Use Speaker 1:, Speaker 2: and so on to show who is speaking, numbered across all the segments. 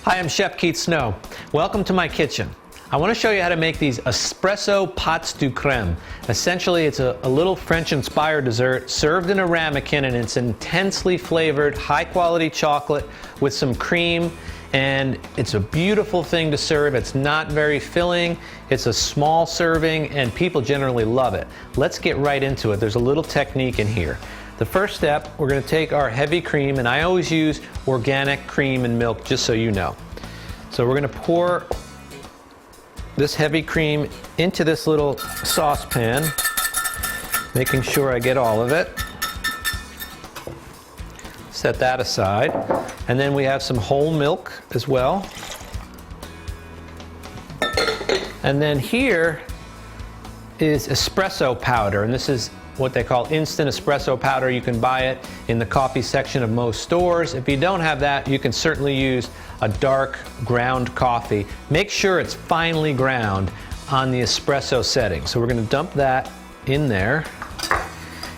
Speaker 1: Hi, I'm Chef Keith Snow. Welcome to my kitchen. I want to show you how to make these espresso pâtes du crème. Essentially, it's a little French-inspired dessert served in a ramekin, and it's intensely flavored, high-quality chocolate with some cream, and it's a beautiful thing to serve. It's not very filling. It's a small serving, and people generally love it. Let's get right into it. There's a little technique in here. The first step, we're going to take our heavy cream, and I always use organic cream and milk, just so you know. So we're going to pour this heavy cream into this little saucepan, making sure I get all of it. Set that aside. And then we have some whole milk as well. And then here is espresso powder, and this is what they call instant espresso powder. You can buy it in the coffee section of most stores. If you don't have that, you can certainly use a dark ground coffee. Make sure it's finely ground on the espresso setting. So we're going to dump that in there.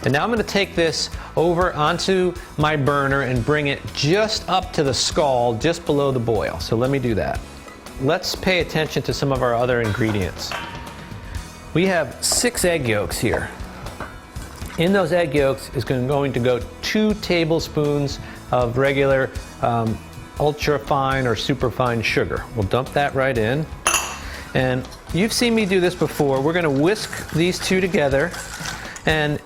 Speaker 1: And now I'm going to take this over onto my burner and bring it just up to the scald, just below the boil. So let me do that. Let's pay attention to some of our other ingredients. We have 6 egg yolks here. In those egg yolks is going to go 2 tablespoons of regular ultra fine or super fine sugar. We'll dump that right in. And you've seen me do this before. We're going to whisk these two together, and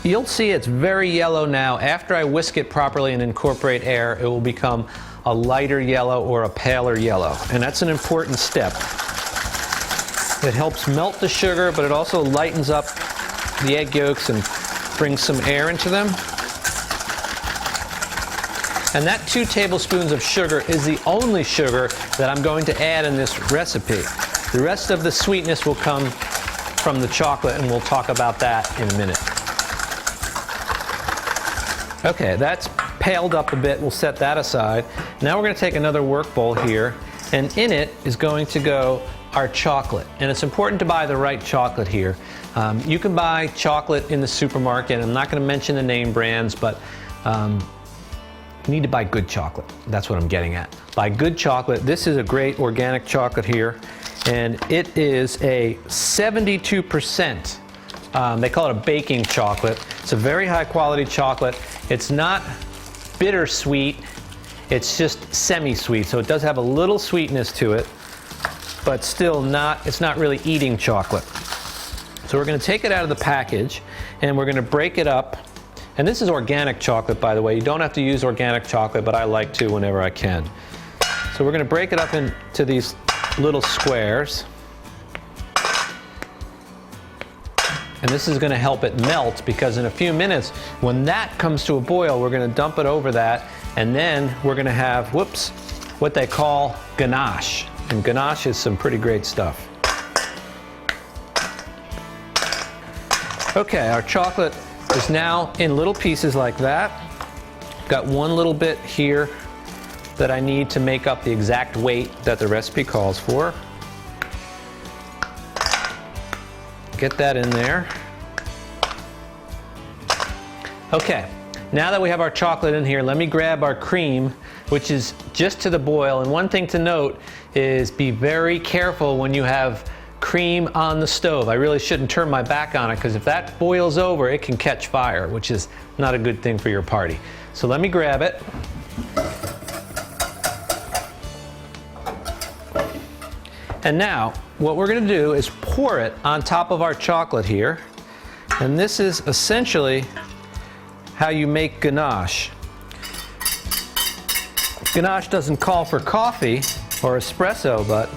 Speaker 1: you'll see it's very yellow now. After I whisk it properly and incorporate air, it will become a lighter yellow or a paler yellow. And that's an important step. It helps melt the sugar, but it also lightens up the egg yolks and brings some air into them. And that 2 tablespoons of sugar is the only sugar that I'm going to add in this recipe. The rest of the sweetness will come from the chocolate, and we'll talk about that in a minute. Okay, that's paled up a bit. We'll set that aside. Now we're going to take another work bowl here, and in it is going to go our chocolate. And it's important to buy the right chocolate here. You can buy chocolate in the supermarket. I'm not going to mention the name brands, but you need to buy good chocolate. That's what I'm getting at. Buy good chocolate. This is a great organic chocolate here, and it is a 72%. They call it a baking chocolate. It's a very high quality chocolate. It's not bittersweet. It's just semi-sweet, so it does have a little sweetness to it, but still not, it's not really eating chocolate. So we're going to take it out of the package, and we're going to break it up. And this is organic chocolate, by the way. You don't have to use organic chocolate, but I like to whenever I can. So we're going to break it up into these little squares. And this is going to help it melt, because in a few minutes, when that comes to a boil, we're going to dump it over that, and then we're going to have, what they call ganache. And ganache is some pretty great stuff. Okay, our chocolate is now in little pieces like that. Got one little bit here that I need to make up the exact weight that the recipe calls for. Get that in there. Okay, now that we have our chocolate in here, let me grab our cream, which is just to the boil. And one thing to note is be very careful when you have cream on the stove. I really shouldn't turn my back on it, because if that boils over, it can catch fire, which is not a good thing for your party. So let me grab it. And now what we're going to do is pour it on top of our chocolate here. And this is essentially how you make ganache. Ganache doesn't call for coffee or espresso, but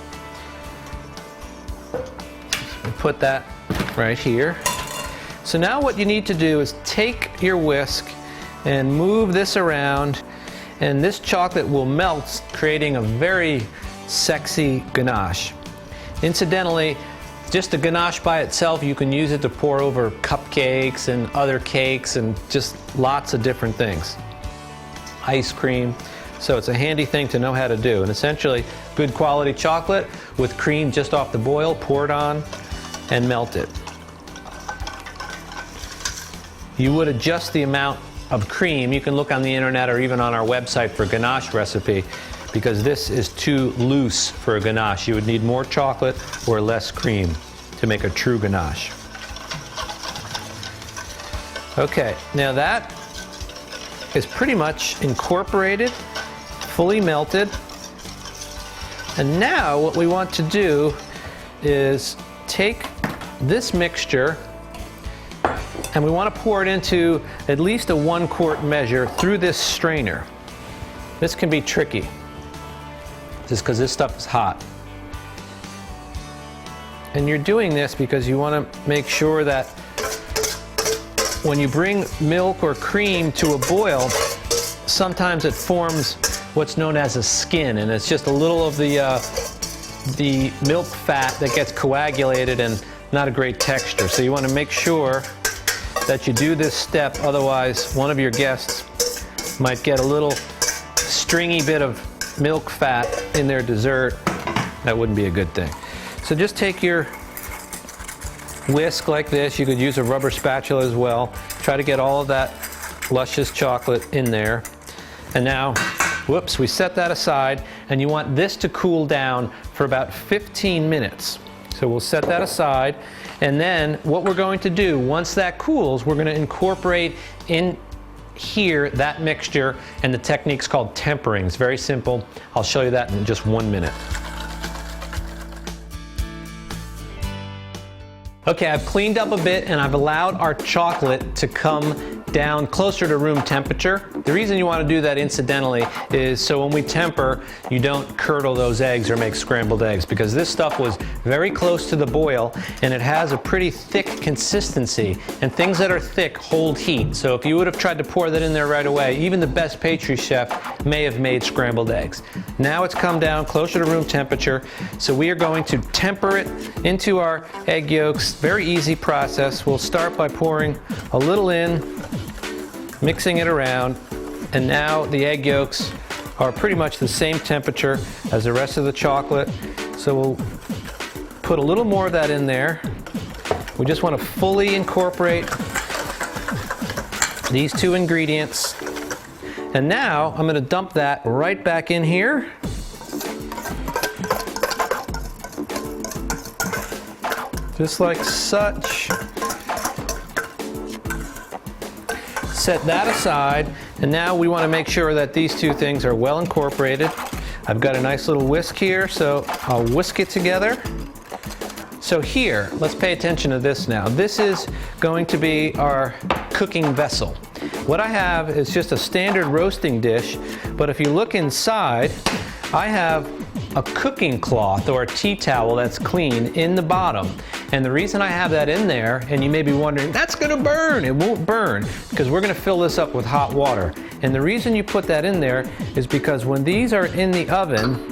Speaker 1: put that right here. So now what you need to do is take your whisk and move this around, and this chocolate will melt, creating a very sexy ganache. Incidentally, just the ganache by itself, you can use it to pour over cupcakes and other cakes and just lots of different things. Ice cream. So it's a handy thing to know how to do. And essentially, good quality chocolate with cream just off the boil, pour it on and melt it. You would adjust the amount of cream. You can look on the internet or even on our website for ganache recipe. because this is too loose for a ganache. You would need more chocolate or less cream to make a true ganache. Okay, now that is pretty much incorporated, fully melted. And now what we want to do is take this mixture and we want to pour it into at least a 1 quart measure through this strainer. This can be tricky, just because this stuff is hot. And you're doing this because you want to make sure that when you bring milk or cream to a boil, sometimes it forms what's known as a skin, and it's just a little of the milk fat that gets coagulated and not a great texture. So you want to make sure that you do this step, otherwise one of your guests might get a little stringy bit of milk fat in their dessert. That wouldn't be a good thing. So just take your whisk like this. You could use a rubber spatula as well. Try to get all of that luscious chocolate in there. And now, whoops, we set that aside, and you want this to cool down for about 15 minutes. So we'll set that aside, and then what we're going to do, once that cools, we're going to incorporate in here that mixture, and the technique's called tempering. It's very simple. I'll show you that in just 1 minute. Okay, I've cleaned up a bit and I've allowed our chocolate to come down closer to room temperature. The reason you want to do that incidentally is so when we temper, you don't curdle those eggs or make scrambled eggs, because this stuff was very close to the boil and it has a pretty thick consistency, and things that are thick hold heat. So if you would have tried to pour that in there right away, even the best pastry chef may have made scrambled eggs. Now it's come down closer to room temperature, so we are going to temper it into our egg yolks. Very easy process. We'll start by pouring a little in, mixing it around, and now the egg yolks are pretty much the same temperature as the rest of the chocolate. So we'll put a little more of that in there. We just want to fully incorporate these 2 ingredients. And now I'm going to dump that right back in here. Just like such. Set that aside, and now we want to make sure that these 2 things are well incorporated. I've got a nice little whisk here, so I'll whisk it together. So here, let's pay attention to this now. This is going to be our cooking vessel. What I have is just a standard roasting dish, but if you look inside, I have a cooking cloth or a tea towel that's clean in the bottom. And the reason I have that in there, and you may be wondering, that's gonna burn. It won't burn, because we're gonna fill this up with hot water. And the reason you put that in there is because when these are in the oven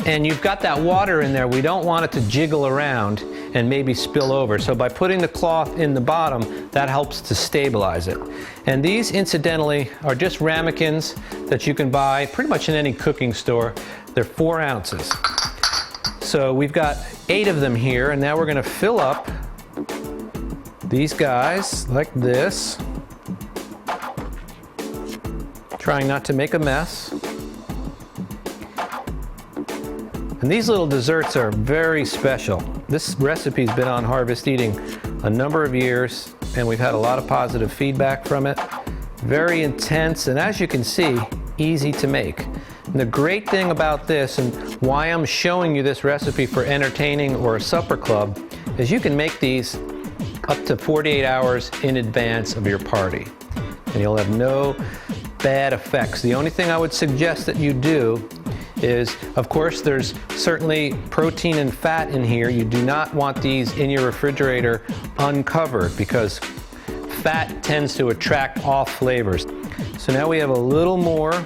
Speaker 1: and you've got that water in there, we don't want it to jiggle around and maybe spill over. So by putting the cloth in the bottom, that helps to stabilize it. And these, incidentally, are just ramekins that you can buy pretty much in any cooking store. They're 4 ounces. So we've got 8 of them here, and now we're going to fill up these guys like this, trying not to make a mess. And these little desserts are very special. This recipe's been on Harvest Eating a number of years, and we've had a lot of positive feedback from it. Very intense, and as you can see, easy to make. And the great thing about this, and why I'm showing you this recipe for entertaining or a supper club, is you can make these up to 48 hours in advance of your party. And you'll have no bad effects. The only thing I would suggest that you do is, of course, there's certainly protein and fat in here. You do not want these in your refrigerator uncovered, because fat tends to attract off flavors. So now we have a little more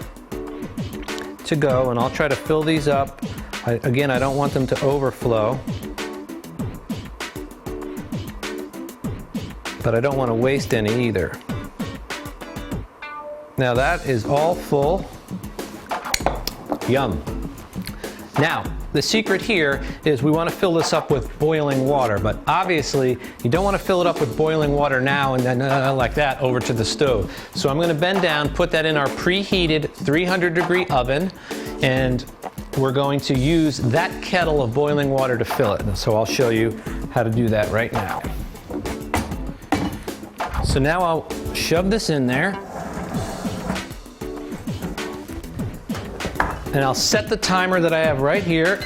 Speaker 1: to go, and I'll try to fill these up. Again, I don't want them to overflow, but I don't want to waste any either. Now that is all full. Yum. Now, The secret here is we want to fill this up with boiling water, but obviously you don't want to fill it up with boiling water now and then like that over to the stove. So I'm going to bend down, put that in our preheated 300-degree oven, and we're going to use that kettle of boiling water to fill it. So I'll show you how to do that right now. So now I'll shove this in there, and I'll set the timer that I have right here,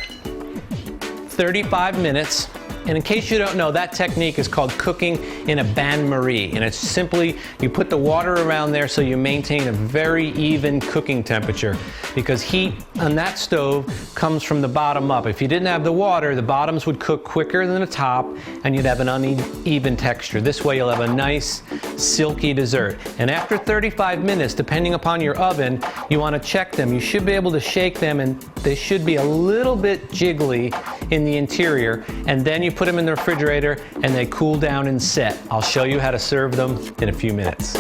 Speaker 1: 35 minutes. And in case you don't know, that technique is called cooking in a bain-marie. And it's simply, you put the water around there so you maintain a very even cooking temperature, because heat on that stove comes from the bottom up. If you didn't have the water, the bottoms would cook quicker than the top and you'd have an uneven texture. This way you'll have a nice silky dessert. And after 35 minutes, depending upon your oven, you want to check them. You should be able to shake them and they should be a little bit jiggly in the interior. And then you put them in the refrigerator and they cool down and set. I'll show you how to serve them in a few minutes.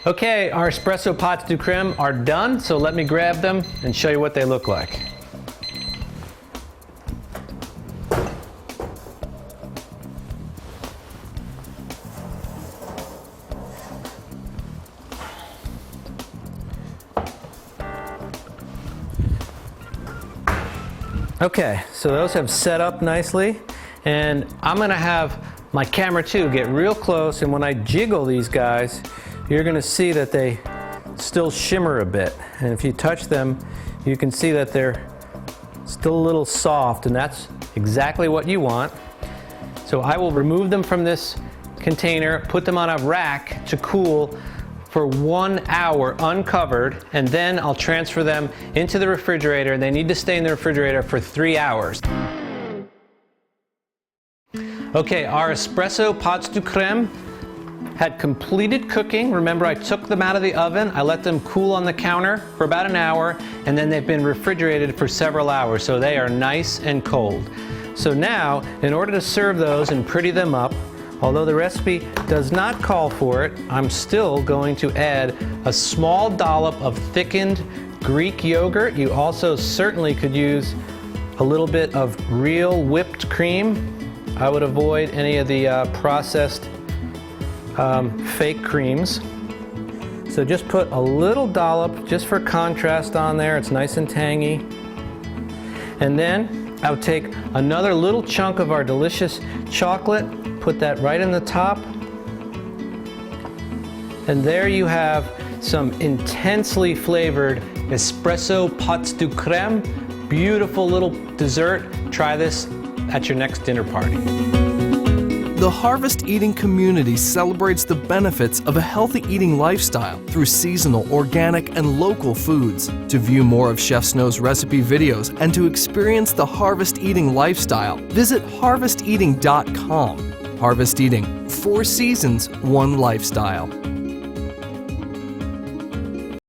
Speaker 1: Okay, our espresso pâtes de crème are done, so let me grab them and show you what they look like. Okay, so those have set up nicely, and I'm gonna have my camera too get real close, and when I jiggle these guys, you're gonna see that they still shimmer a bit. And if you touch them, you can see that they're still a little soft, and that's exactly what you want. So I will remove them from this container, put them on a rack to cool for 1 hour uncovered, and then I'll transfer them into the refrigerator. They need to stay in the refrigerator for 3 hours. Okay, our espresso pâtes de crème had completed cooking. Remember, I took them out of the oven, I let them cool on the counter for about an hour, and then they've been refrigerated for several hours, so they are nice and cold. So now, in order to serve those and pretty them up, although the recipe does not call for it, I'm still going to add a small dollop of thickened Greek yogurt. You also certainly could use a little bit of real whipped cream. I would avoid any of the processed fake creams. So just put a little dollop just for contrast on there. It's nice and tangy. And then I'll take another little chunk of our delicious chocolate, put that right in the top. And there you have some intensely flavored espresso pâtes de crème. Beautiful little dessert. Try this at your next dinner party.
Speaker 2: The Harvest Eating community celebrates the benefits of a healthy eating lifestyle through seasonal, organic, and local foods. To view more of Chef Snow's recipe videos and to experience the Harvest Eating lifestyle, visit harvesteating.com. Harvest Eating, 4 seasons, 1 lifestyle.